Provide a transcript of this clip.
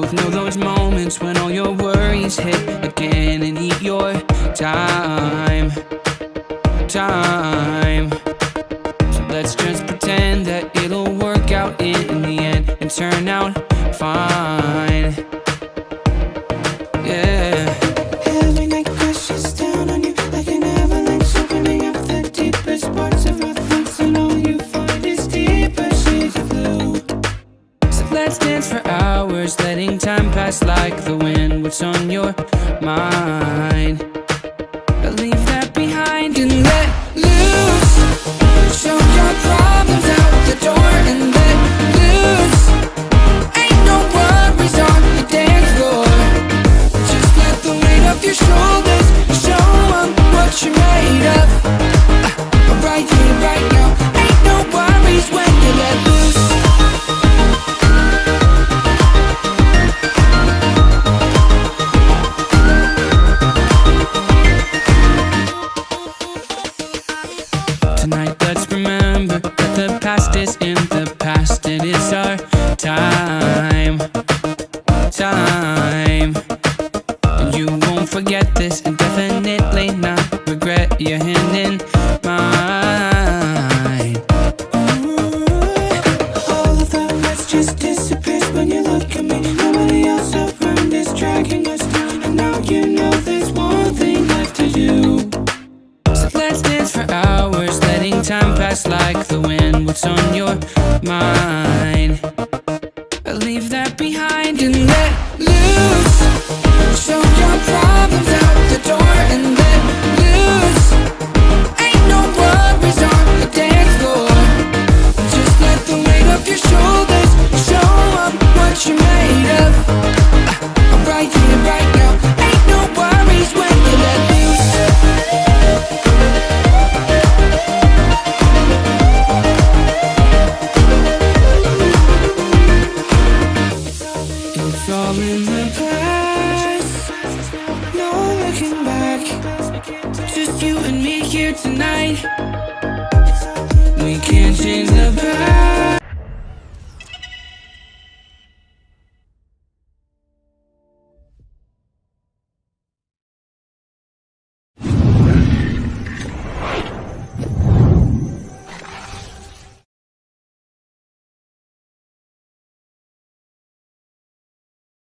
both know those moments when all your worries hit again and eat your time. So let's just pretend that it'll work out in the end and turn out fine. Yeah. Every night crashes down on you like an avalanche, opening up the deepest parts of our thoughts, and all you find is deeper shades of blue. So let's dance for hours, letting time pass like the wind. What's on your mind? Leave that behind and let loose. Show your problems out the door and let loose. Ain't no worries on the dance floor. Just let the weight of your shoulders show them what you're made of. Right here, right now. Ain't no worries when you let loose. Tonight let's remember that the past is in the past. It is our time. And you won't forget this and definitely not regret your hand in mine. All of the rest just disappears when you look at me. Nobody else around is dragging us down, and now you know there's one thing left to do. So let's dance for hours, letting time pass like the wind. What's on your mind? Leave that behind and let loose. Show your problems out the door and let loose. Ain't no worries on the dance floor. Just let the weight of your shoulders show them what you're made of. Right here, right now. Ain't no worries when you let loose. It's all in the past, no looking back. Just you and me here tonight. We can't change the past.